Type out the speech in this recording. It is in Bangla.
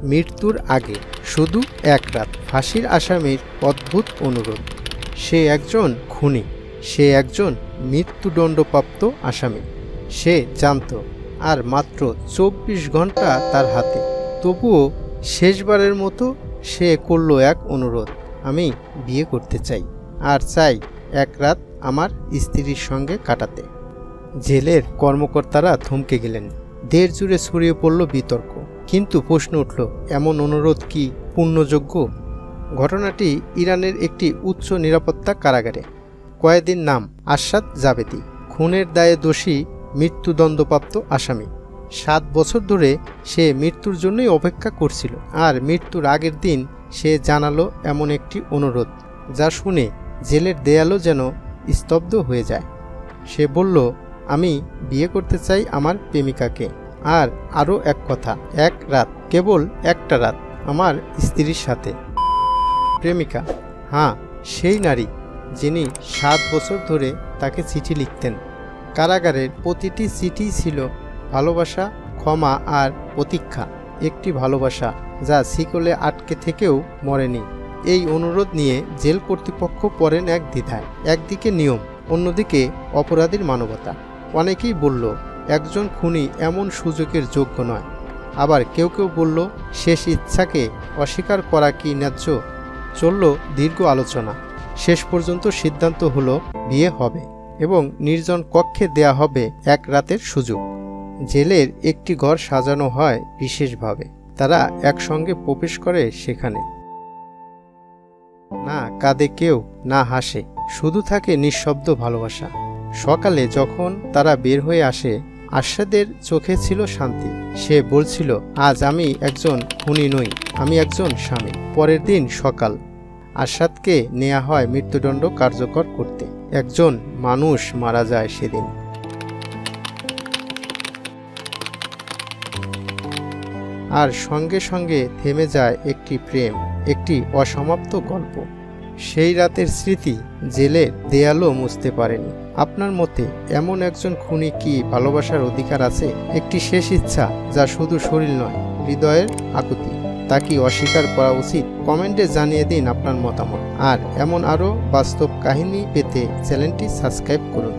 মৃত্যুর আগে শুধু এক রাত ফাঁসির আসামির অদ্ভুত অনুরোধ। সে একজন খুনি, সে একজন মৃত্যুদণ্ডপ্রাপ্ত আসামি। সে জানত আর মাত্র 24 ঘন্টা তার হাতে। তবুও শেষবারের মতো সে করল এক অনুরোধ, আমি বিয়ে করতে চাই, আর চাই এক রাত আমার স্ত্রীর সঙ্গে কাটাতে। জেলের কর্মকর্তারা থমকে গেলেন। দেশ জুড়ে ছড়িয়ে পড়ল বিতর্ক, কিন্তু প্রশ্ন উঠল, এমন অনুরোধ কি পূর্ণযোগ্য? ঘটনাটি ইরানের একটি উচ্চ নিরাপত্তা কারাগারে। কয়েদির নাম আরশাদ জাবেদি, খুনের দায়ে দোষী, মৃত্যুদণ্ডপ্রাপ্ত আসামি। 7 বছর ধরে সে মৃত্যুর জন্যই অপেক্ষা করছিল, আর মৃত্যুর আগের দিন সে জানালো এমন একটি অনুরোধ, যা শুনে জেলের দেয়ালও যেন স্তব্ধ হয়ে যায়। সে বলল, আমি বিয়ে করতে চাই আমার প্রেমিকাকে, আর আরও এক কথা, এক রাত, কেবল একটা রাত আমার স্ত্রীর সাথে। প্রেমিকা, হ্যাঁ, সেই নারী যিনি 7 বছর ধরে তাকে চিঠি লিখতেন। কারাগারের প্রতিটি চিঠি ছিল ভালোবাসা, ক্ষমা আর প্রতীক্ষা। একটি ভালোবাসা যা শিকলে আটকে থেকেও মরেনি। এই অনুরোধ নিয়ে জেল কর্তৃপক্ষ পড়েন এক দ্বিধায়। একদিকে নিয়ম, অন্যদিকে অপরাধীর মানবতা। অনেকেই বলল, একজন খুনি এমন সুযোগের যোগ্য নয়। আবার কেউ কেউ বলল, শেষ ইচ্ছাকে অস্বীকার করা কি ন্যায্য? চলল দীর্ঘ আলোচনা। শেষ পর্যন্ত সিদ্ধান্ত হলো বিয়ে হবে এবং নির্জন কক্ষে দেয়া হবে এক রাতের সুযোগ। জেলের একটি ঘর সাজানো হয় বিশেষভাবে। তারা একসঙ্গে প্রবেশ করে সেখানে। না কাঁদে কেউ, না হাসে, শুধু থাকে নিঃশব্দ ভালোবাসা। সকালে যখন তারা বের হয়ে আসে, আরশাদের চোখে ছিল শান্তি। সে বলছিল, আজ আমি একজন খুনি নই, আমি একজন স্বামী। পরের দিন সকাল, আরশাদকে নেওয়া হয় মৃত্যুদণ্ড কার্যকর করতে। একজন মানুষ মারা যায় সেদিন। আর সঙ্গে সঙ্গে থেমে যায় একটি প্রেম, একটি অসমাপ্ত গল্প। সেই রাতের স্মৃতি জেলের দেয়ালও মুছতে পারেনি। আপনার মতে এমন একজন খুনি কি ভালোবাসার অধিকার আছে? একটি শেষ ইচ্ছা যা শুধু শরীর নয়, হৃদয়ের আকুতি, তা কি অস্বীকার করা উচিত? কমেন্টে জানিয়ে দিন আপনার মতামত। আর এমন আরও বাস্তব কাহিনী পেতে চ্যানেলটি সাবস্ক্রাইব করুন।